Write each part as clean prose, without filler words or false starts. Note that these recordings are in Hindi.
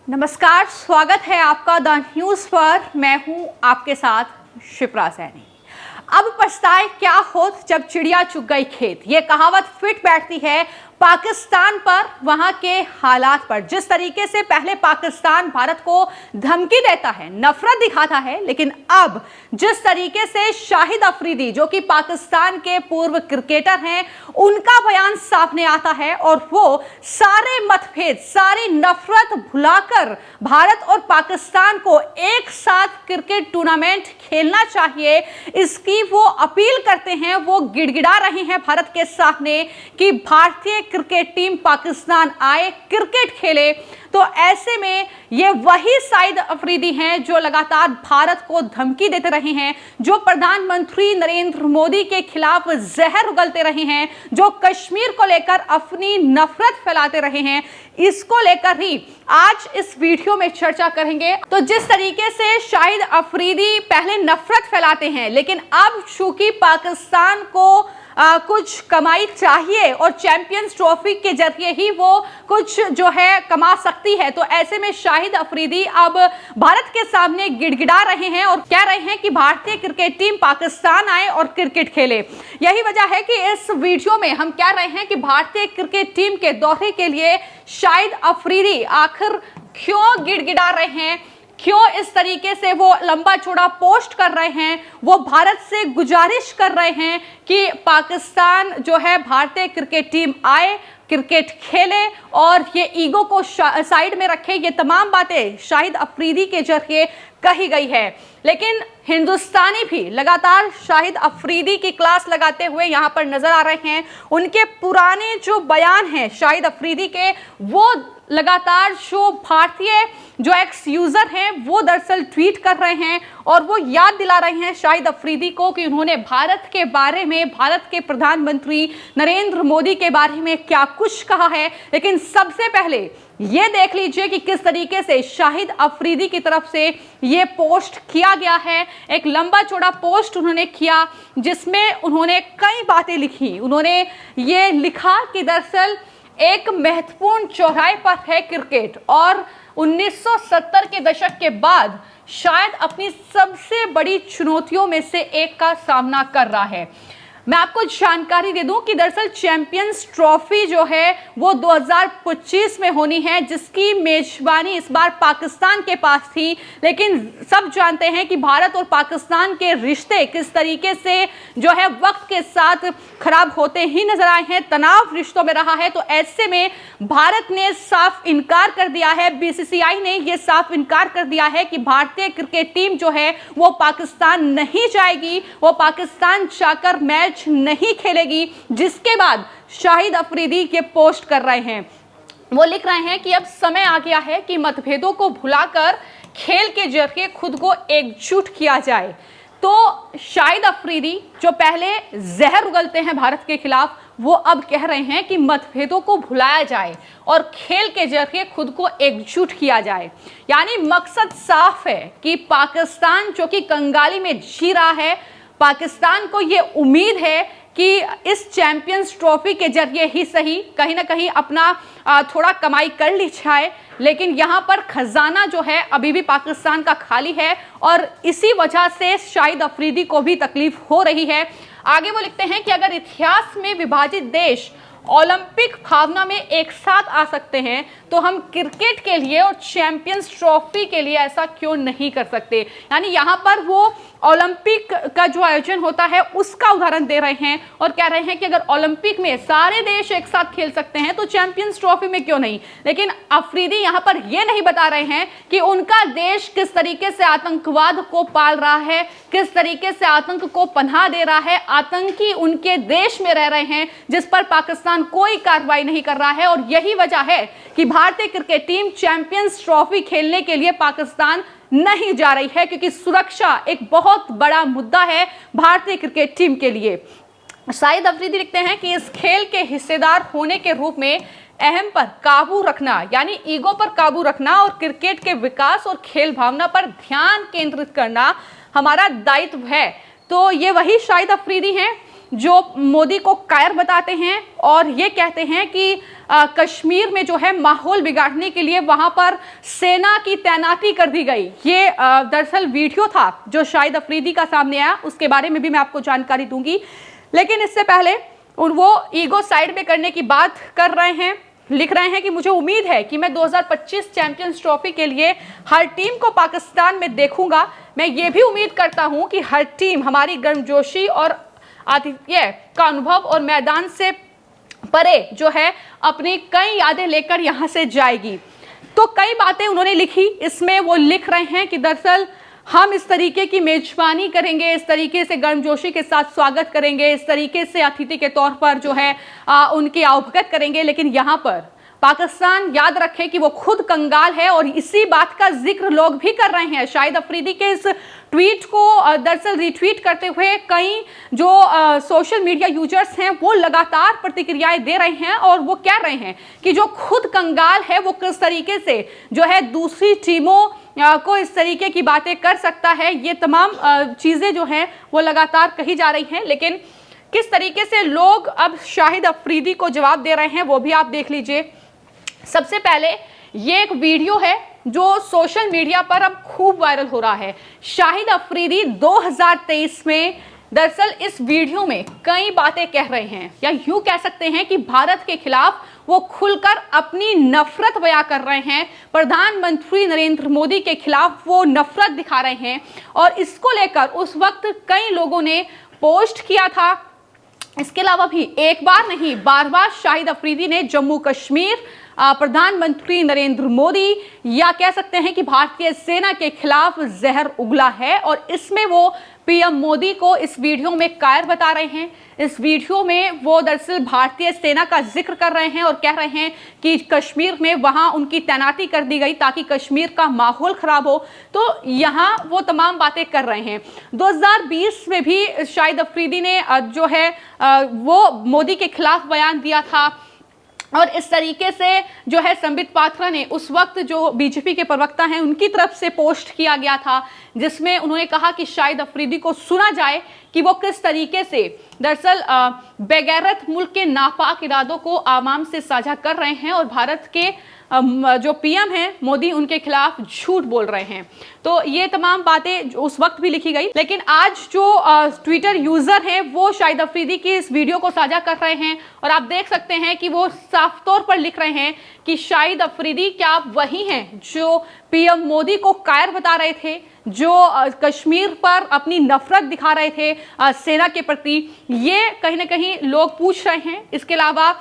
नमस्कार, स्वागत है आपका द न्यूज़ पर। मैं हूं आपके साथ शिप्रा सैनी। अब पछताए क्या होत जब चिड़िया चुग गई खेत, ये कहावत फिट बैठती है पाकिस्तान पर, वहां के हालात पर। जिस तरीके से पहले पाकिस्तान भारत को धमकी देता है, नफरत दिखाता है, लेकिन अब जिस तरीके से शाहिद अफरीदी, जो कि पाकिस्तान के पूर्व क्रिकेटर हैं, उनका बयान सामने आता है और वो सारे मतभेद, सारी नफरत भुलाकर भारत और पाकिस्तान को एक साथ क्रिकेट टूर्नामेंट खेलना चाहिए, इसकी वो अपील करते हैं। वो गिड़गिड़ा रहे हैं भारत के सामने कि भारतीय क्रिकेट टीम पाकिस्तान आए, क्रिकेट खेले। तो ऐसे में ये वही शाहिद अफरीदी हैं जो लगातार भारत को धमकी देते रहे हैं, जो प्रधानमंत्री नरेंद्र मोदी के खिलाफ जहर उगलते रहे हैं, जो कश्मीर को लेकर अपनी नफरत फैलाते रहे हैं। इसको लेकर ही आज इस वीडियो में चर्चा करेंगे। तो जिस तरीके से शाहिद अफरीदी पहले नफरत फैलाते हैं, लेकिन अब चूंकि पाकिस्तान को कुछ कमाई चाहिए और चैंपियंस ट्रॉफी के जरिए ही वो कुछ जो है कमा सकती है, तो ऐसे में शाहिद अफरीदी अब भारत के सामने गिड़गिड़ा रहे हैं और कह रहे हैं कि भारतीय क्रिकेट टीम पाकिस्तान आए और क्रिकेट खेले। यही वजह है कि इस वीडियो में हम कह रहे हैं कि भारतीय क्रिकेट टीम के दौरे के लिए शाहिद अफरीदी आखिर क्यों गिड़गिड़ा रहे हैं, क्यों इस तरीके से वो लंबा चौड़ा पोस्ट कर रहे हैं। वो भारत से गुजारिश कर रहे हैं कि पाकिस्तान जो है भारतीय क्रिकेट टीम आए, क्रिकेट खेले और ये ईगो को साइड में रखे। ये तमाम बातें शाहिद अफरीदी के जरिए कही गई है, लेकिन हिंदुस्तानी भी लगातार शाहिद अफरीदी की क्लास लगाते हुए यहाँ पर नजर आ रहे हैं। उनके पुराने जो बयान हैं शाहिद अफरीदी के, वो लगातार जो भारतीय जो एक्स यूजर हैं वो दरअसल ट्वीट कर रहे हैं और वो याद दिला रहे हैं शाहिद अफरीदी को कि उन्होंने भारत के बारे में, भारत के प्रधानमंत्री नरेंद्र मोदी के बारे में क्या कुछ कहा है। लेकिन सबसे पहले ये देख लीजिए कि किस तरीके से शाहिद अफरीदी की तरफ से ये पोस्ट किया गया है। एक लंबा चौड़ा पोस्ट उन्होंने किया जिसमें उन्होंने कई बातें लिखी। उन्होंने ये लिखा कि दरअसल एक महत्वपूर्ण चौराहे पर है क्रिकेट और 1970 के दशक के बाद शायद अपनी सबसे बड़ी चुनौतियों में से एक का सामना कर रहा है। मैं आपको जानकारी दे दूं कि दरअसल चैंपियंस ट्रॉफी जो है वो 2025 में होनी है, जिसकी मेजबानी इस बार पाकिस्तान के पास थी। लेकिन सब जानते हैं कि भारत और पाकिस्तान के रिश्ते किस तरीके से जो है वक्त के साथ खराब होते ही नजर आए हैं, तनाव रिश्तों में रहा है। तो ऐसे में भारत ने साफ इनकार कर दिया है, बीसीसीआई ने यह साफ इनकार कर दिया है कि भारतीय क्रिकेट टीम जो है वो पाकिस्तान नहीं जाएगी, वो पाकिस्तान जाकर मैच नहीं खेलेगी। जिसके बाद शाहिद अफरीदी ये पोस्ट कर रहे हैं, वो लिख रहे हैं कि अब समय आ गया है कि मतभेदों को भुलाकर खेल के जरिए खुद को एकजुट किया जाए। तो शाहिद अफरीदी जो पहले जहर उगलते हैं भारत के खिलाफ, वो अब कह रहे हैं कि मतभेदों को भुलाया जाए और खेल के जरिए खुद को एकजुट किया जाए। यानी मकसद साफ है कि पाकिस्तान जो कि कंगाली में जी रहा है, पाकिस्तान को ये उम्मीद है कि इस चैंपियंस ट्रॉफी के जरिए ही सही कहीं ना कहीं अपना थोड़ा कमाई कर ली जाए। लेकिन यहाँ पर खजाना जो है अभी भी पाकिस्तान का खाली है और इसी वजह से शाहिद अफरीदी को भी तकलीफ हो रही है। आगे वो लिखते हैं कि अगर इतिहास में विभाजित देश ओलंपिक भावना में एक साथ आ सकते हैं तो हम क्रिकेट के लिए और चैंपियंस ट्रॉफी के लिए ऐसा क्यों नहीं कर सकते। यानी यहाँ पर वो ओलंपिक का जो आयोजन होता है उसका उदाहरण दे रहे हैं और कह रहे हैं कि अगर ओलंपिक में सारे देश एक साथ खेल सकते हैं तो चैंपियंस ट्रॉफी में क्यों नहीं। लेकिन अफरीदी यहाँ पर ये नहीं बता रहे हैं कि उनका देश किस तरीके से आतंकवाद को पाल रहा है, किस तरीके से आतंक को पनाह दे रहा है। आतंकी उनके देश में रह रहे हैं जिस पर पाकिस्तान कोई कार्रवाई नहीं कर रहा है। और यही वजह है कि भारतीय क्रिकेट टीम चैंपियंस ट्रॉफी खेलने के लिए पाकिस्तान नहीं जा रही है, क्योंकि सुरक्षा एक बहुत बड़ा मुद्दा है भारतीय क्रिकेट टीम के लिए। शाहिद अफरीदी लिखते हैं कि इस खेल के हिस्सेदार होने के रूप में अहम पर काबू रखना, यानी ईगो पर काबू रखना और क्रिकेट के विकास और खेल भावना पर ध्यान केंद्रित करना हमारा दायित्व है। तो ये वही शाहिद अफरीदी हैं जो मोदी को कायर बताते हैं और ये कहते हैं कि कश्मीर में जो है माहौल बिगाड़ने के लिए वहां पर सेना की तैनाती कर दी गई। ये दरअसल वीडियो था जो शाहिद अफरीदी का सामने आया, उसके बारे में भी मैं आपको जानकारी दूंगी। लेकिन इससे पहले वो ईगो साइड में करने की बात कर रहे हैं, लिख रहे हैं कि मुझे उम्मीद है कि मैं 2025 चैंपियंस ट्रॉफी के लिए हर टीम को पाकिस्तान में देखूंगा। मैं ये भी उम्मीद करता हूं कि हर टीम हमारी गर्मजोशी और आतिथ्य का अनुभव और मैदान से परे जो है अपनी कई यादें लेकर यहां से जाएगी। तो कई बातें उन्होंने लिखी, इसमें वो लिख रहे हैं कि दरअसल हम इस तरीके की मेजबानी करेंगे, इस तरीके से गर्मजोशी के साथ स्वागत करेंगे, इस तरीके से अतिथि के तौर पर जो है उनकी अवगत करेंगे। लेकिन यहाँ पर पाकिस्तान याद रखे कि वो खुद कंगाल है और इसी बात का जिक्र लोग भी कर रहे हैं। शाहिद अफरीदी के इस ट्वीट को दरअसल रिट्वीट करते हुए कई जो सोशल मीडिया यूजर्स हैं वो लगातार प्रतिक्रियाएं दे रहे हैं और वो कह रहे हैं कि जो खुद कंगाल है वो किस तरीके से जो है दूसरी टीमों को इस तरीके की बातें कर सकता है। ये तमाम चीजें जो हैं वो लगातार कही जा रही हैं। लेकिन किस तरीके से लोग अब शाहिद अफरीदी को जवाब दे रहे हैं वो भी आप देख लीजिए। सबसे पहले ये एक वीडियो है जो सोशल मीडिया पर अब खूब वायरल हो रहा है। शाहिद अफरीदी 2023 में दरअसल इस वीडियो में कई बातें कह रहे हैं, या यूं कह सकते हैं कि भारत के खिलाफ वो खुलकर अपनी नफरत बयां कर रहे हैं। प्रधानमंत्री नरेंद्र मोदी के खिलाफ वो नफरत दिखा रहे हैं और इसको लेकर उस वक्त कई लोगों ने पोस्ट किया था। इसके अलावा भी एक बार नहीं बार बार शाहिद अफरीदी ने जम्मू कश्मीर, प्रधानमंत्री नरेंद्र मोदी या कह सकते हैं कि भारतीय सेना के खिलाफ जहर उगला है और इसमें वो पीएम मोदी को इस वीडियो में कायर बता रहे हैं। इस वीडियो में वो दरअसल भारतीय सेना का जिक्र कर रहे हैं और कह रहे हैं कि कश्मीर में वहां उनकी तैनाती कर दी गई ताकि कश्मीर का माहौल खराब हो। तो यहाँ वो तमाम बातें कर रहे हैं। 2020 में भी शाहिद अफरीदी ने जो है वो मोदी के खिलाफ बयान दिया था और इस तरीके से जो है संबित पात्रा ने उस वक्त जो बीजेपी के प्रवक्ता हैं उनकी तरफ से पोस्ट किया गया था, जिसमें उन्होंने कहा कि शाहिद अफरीदी को सुना जाए कि वो किस तरीके से दरअसल बेगैरत मुल्क के नापाक इरादों को आवाम से साझा कर रहे हैं और भारत के जो पीएम हैं मोदी उनके खिलाफ झूठ बोल रहे हैं। तो ये तमाम बातें उस वक्त भी लिखी गई। लेकिन आज जो ट्विटर यूजर हैं वो शाहिद अफरीदी की इस वीडियो को साझा कर रहे हैं और आप देख सकते हैं कि वो साफ तौर पर लिख रहे हैं कि शाहिद अफरीदी क्या वही हैं जो पीएम मोदी को कायर बता रहे थे, जो कश्मीर पर अपनी नफरत दिखा रहे थे सेना के प्रति। ये कहीं ना कहीं लोग पूछ रहे हैं। इसके अलावा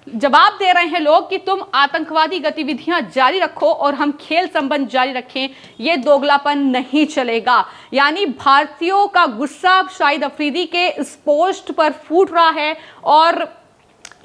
जवाब दे रहे हैं लोग कि तुम आतंकवादी गतिविधियां जारी रखो और हम खेल संबंध जारी रखें, ये दोगलापन नहीं चलेगा। यानी भारतीयों का गुस्सा शाहिद अफरीदी के इस पोस्ट पर फूट रहा है और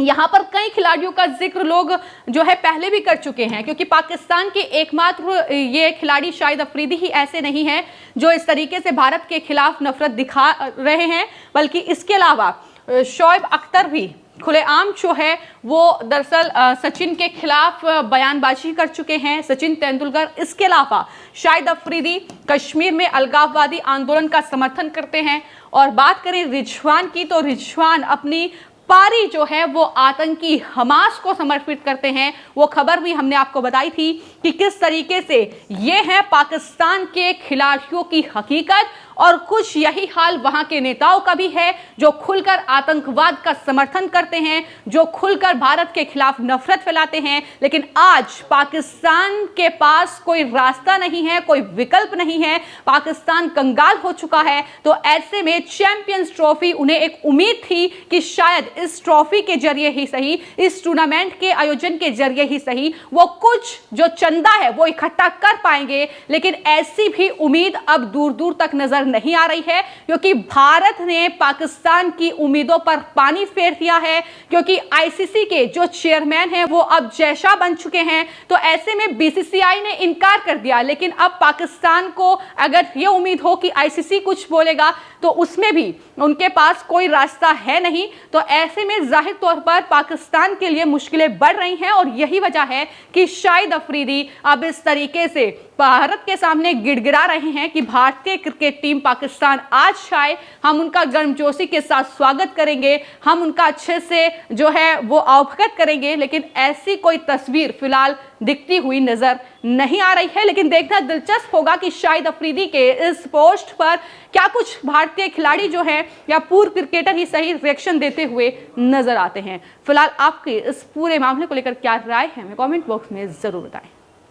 यहाँ पर कई खिलाड़ियों का जिक्र लोग जो है पहले भी कर चुके हैं, क्योंकि पाकिस्तान के एकमात्र ये खिलाड़ी शाहिद अफरीदी ही ऐसे नहीं हैं जो इस तरीके से भारत के खिलाफ नफरत दिखा रहे हैं, बल्कि इसके अलावा शोएब अख्तर भी खुलेआम जो है वो दरअसल सचिन के खिलाफ बयानबाजी कर चुके हैं, सचिन तेंदुलकर। इसके अलावा शाहिद अफरीदी कश्मीर में अलगाववादी आंदोलन का समर्थन करते हैं। और बात करें रिजवान की, तो रिजवान अपनी पारी जो है वो आतंकी हमास को समर्पित करते हैं। वो खबर भी हमने आपको बताई थी कि किस तरीके से ये है पाकिस्तान के खिलाड़ियों की हकीकत और कुछ यही हाल वहां के नेताओं का भी है जो खुलकर आतंकवाद का समर्थन करते हैं, जो खुलकर भारत के खिलाफ नफरत फैलाते हैं। लेकिन आज पाकिस्तान के पास कोई रास्ता नहीं है, कोई विकल्प नहीं है, पाकिस्तान कंगाल हो चुका है। तो ऐसे में चैंपियंस ट्रॉफी उन्हें एक उम्मीद थी कि शायद इस ट्रॉफी के जरिए ही सही, इस टूर्नामेंट के आयोजन के जरिए ही सही, वो कुछ जो चंदा है वो इकट्ठा कर पाएंगे। लेकिन ऐसी भी उम्मीद अब दूर दूर तक नजर नहीं आ रही है, क्योंकि भारत ने पाकिस्तान की उम्मीदों पर पानी फेर दिया है। क्योंकि आईसीसी के जो चेयरमैन हैं वो अब जैशा बन चुके हैं। तो ऐसे में बीसीसीआई ने इनकार कर दिया। लेकिन अब पाकिस्तान को अगर ये उम्मीद हो कि आईसीसी कुछ बोलेगा तो उसमें भी उनके पास कोई रास्ता है नहीं। तो ऐसे में जाहिर तौर पर पाकिस्तान के लिए मुश्किलें बढ़ रही हैं और यही वजह है कि शाहिद अफरीदी अब इस तरीके से भारत के सामने गिड़गिड़ा रहे हैं कि भारतीय क्रिकेट टीम टीम पाकिस्तान आज आए, हम उनका गर्मजोशी के साथ स्वागत करेंगे, हम उनका अच्छे से जो है वो अवगत करेंगे। लेकिन ऐसी कोई तस्वीर फिलहाल दिखती हुई नजर नहीं आ रही है। लेकिन देखना दिलचस्प होगा कि शाहिद अफरीदी के इस पोस्ट पर क्या कुछ भारतीय खिलाड़ी जो हैं या पूर्व क्रिकेटर ही सही रिएक्शन देते हुए नजर आते हैं। फिलहाल आपके इस पूरे मामले को लेकर क्या राय है, हमें कमेंट बॉक्स में जरूर बताएं।